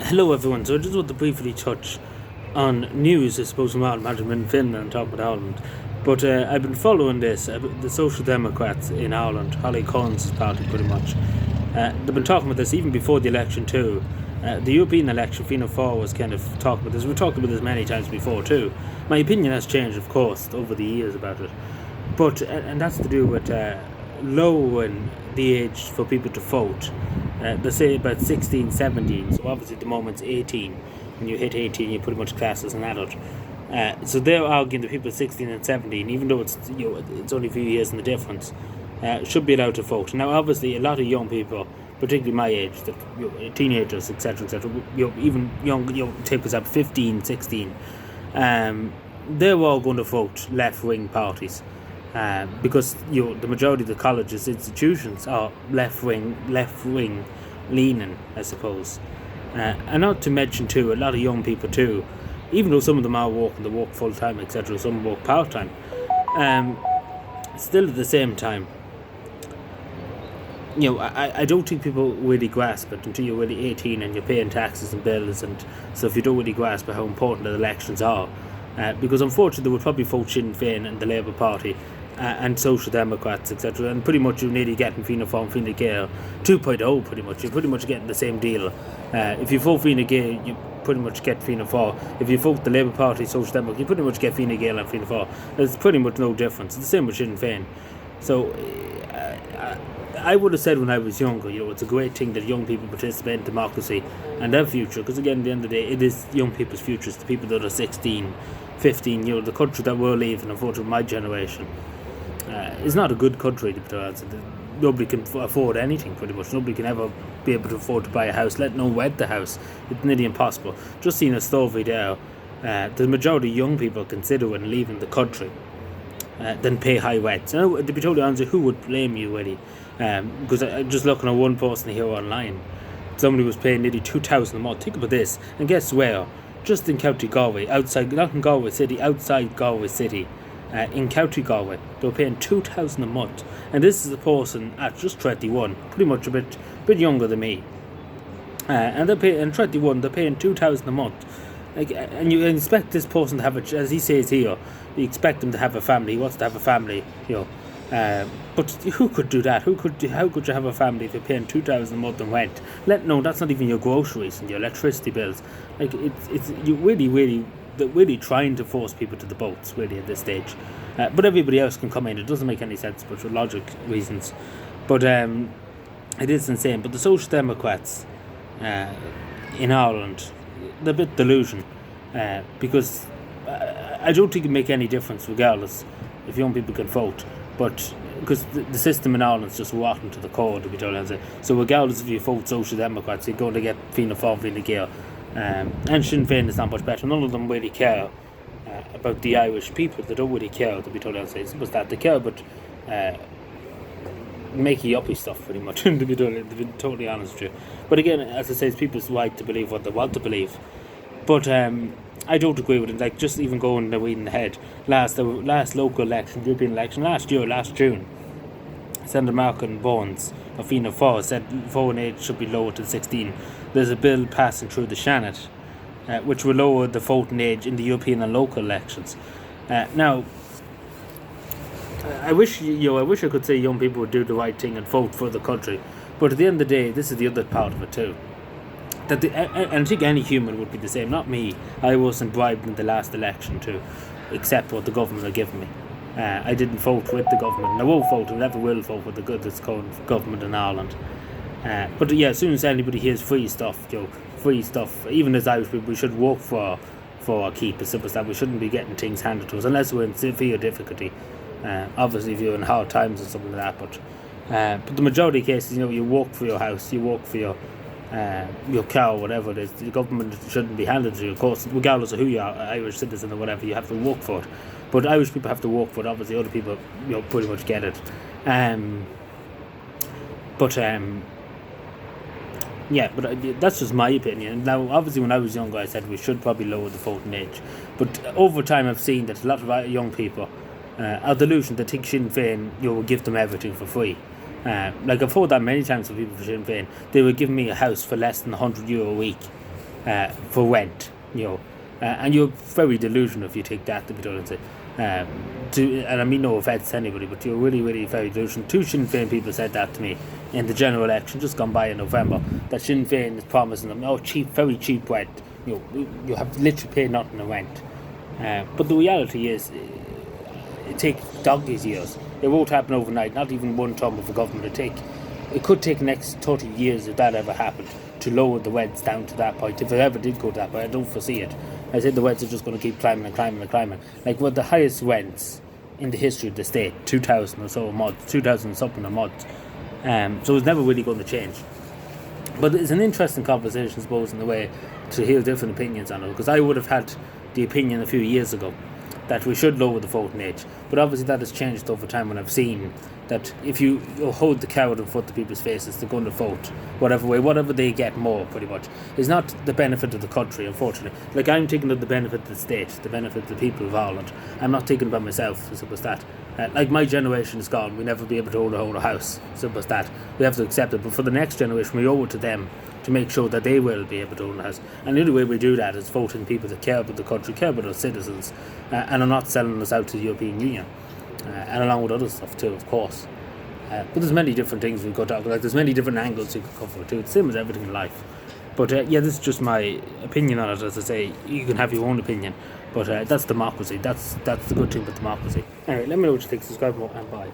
Hello everyone, so I just want to briefly touch on news, I suppose, from Ireland, imagine in Finland and talking about Ireland. But I've been following this, the Social Democrats in Ireland, Holly Collins' party pretty much. They've been talking about this even before the election too. The European election, Fianna Fáil was kind of talking about this. We've talked about this many times before too. My opinion has changed, of course, over the years about it. But, and that's to do with lowering the age for people to vote. They say about 16, 17, so obviously at the moment it's 18. When you hit 18, you're pretty much classed as an adult. So they're arguing that people 16 and 17, even though it's it's only a few years in the difference, should be allowed to vote. Now, obviously, a lot of young people, particularly my age, that teenagers, etc., even young, take us up 15, 16, they're all going to vote left-wing parties. Because the majority of the colleges institutions are left wing leaning, I suppose, and not to mention too a lot of young people too, even though some of them are working, they work full time, etc. Some work part time. Still at the same time, I don't think people really grasp it until you're really 18 and you're paying taxes and bills and stuff. You don't really grasp how important the elections are, because unfortunately they would probably vote Sinn Féin and the Labour Party. And Social Democrats, etc. And pretty much you're nearly getting Fianna Fáil and Fine Gael 2.0 pretty much. You're pretty much getting the same deal. If you vote Fine Gael, you pretty much get Fianna Fáil. If you vote the Labour Party, Social Democrats, you pretty much get Fine Gael and Fianna Fáil. There's pretty much no difference. It's the same with Sinn Féin. So I would have said when I was younger, it's a great thing that young people participate in democracy and their future, because again, at the end of the day, it is young people's futures, the people that are 16, 15, the country that we're leaving, unfortunately, my generation. It's not a good country, to be honest. Nobody can afford anything, pretty much. Nobody can ever be able to afford to buy a house, let alone rent the house. It's nearly impossible. Just seeing a story there, the majority of young people considering leaving the country than pay high rents. Now, to be totally honest, who would blame you, really? Because I'm just looking at one person here online. Somebody was paying nearly 2,000 a month. Think about this. And guess where? Just in County Galway, outside, not in Galway City, outside Galway City. In County Galway, they were paying 2,000 a month, and this is a person at just 21, pretty much a bit younger than me. And they're paying 21, they're paying 2,000 a month. And you expect this person to have as he says here, you expect him to have a family. He wants to have a family, But who could do that? How could you have a family if you're paying 2,000 a month in rent? No, that's not even your groceries and your electricity bills. It's you really trying to force people to the boats, really, at this stage. But everybody else can come in. It doesn't make any sense, but for logic reasons. But it is insane. But the Social Democrats in Ireland, they're a bit delusion, because I don't think it make any difference regardless if young people can vote. But because the system in Ireland is just rotten to the core, to be totally honest. So regardless if you vote Social Democrats, you're going to get Fianna Fáil, Fine Gael. And Sinn Féin is not much better. None of them really care about the Irish people. They don't really care, to be totally honest. It's just that they care about making uppy stuff, pretty much, to be totally honest with you. But again, as I say, it's people's right to believe what they want to believe. But I don't agree with it. Like, just even going the reading ahead, last local election, European election, last June, Senator Malcolm Bones of Fianna Fáil said voting age should be lowered to 16. There's a bill passing through the Senate which will lower the voting age in the European and local elections. Now, I wish I could say young people would do the right thing and vote for the country, but at the end of the day, this is the other part of it too. And I think any human would be the same. Not me. I wasn't bribed in the last election to accept what the government are giving me. I didn't vote with the government, and I won't vote, and never will vote with the good that's called government in Ireland. But yeah, as soon as anybody hears free stuff, even as Irish people, we should work for our keep. As simple as that. We shouldn't be getting things handed to us unless we're in severe difficulty. Obviously, if you're in hard times or something like that. But the majority of cases, you work for your house, you work for your car, whatever it is. The government shouldn't be handed to you, of course, regardless of who you are, Irish citizen or whatever. You have to work for it. But Irish people have to work for it. Obviously, other people, pretty much get it. Yeah, but that's just my opinion. Now, obviously, when I was younger, I said we should probably lower the voting age. But over time, I've seen that a lot of young people are delusional. They think Sinn Féin, will give them everything for free. Like I've heard that many times from people for Sinn Féin. They would give me a house for less than €100 a week. for rent, and you're very delusional if you take that to be done. And I mean no offence to anybody, but you're really, really very delusional. 2 Sinn Féin people said that to me in the general election just gone by in November, that Sinn Féin is promising them, very cheap rent. You have to literally pay nothing in rent. But the reality is, it takes donkey's years. It won't happen overnight, not even one term of the government. It could take the next 30 years, if that ever happened, to lower the rents down to that point. If it ever did go to that point, I don't foresee it. I think the rents are just going to keep climbing and climbing and climbing. Like, with the highest rents in the history of the state, 2,000 or so a month, 2,000 something a month. So it's never really going to change. But it's an interesting conversation, I suppose, in a way, to hear different opinions on it. Because I would have had the opinion a few years ago that we should lower the voting age. But obviously that has changed over time when I've seen that if you hold the carrot in front of people's faces, they're going to vote whatever they get more, pretty much. It's not the benefit of the country, unfortunately. Like, I'm thinking of the benefit of the state, the benefit of the people of Ireland. I'm not thinking about myself, as simple as that. Like, my generation is gone, we'll never be able to own a house, simple as that. We have to accept it, but for the next generation, we owe it to them to make sure that they will be able to own a house. And the only way we do that is voting people that care about the country, care about our citizens, and are not selling us out to the European Union. And along with other stuff too, of course. But there's many different things we could talk about. There's many different angles you could cover too. It's the same as everything in life. But this is just my opinion on it. As I say, you can have your own opinion, but that's democracy. That's the good thing about democracy. Anyway, let me know what you think. Subscribe more, and bye.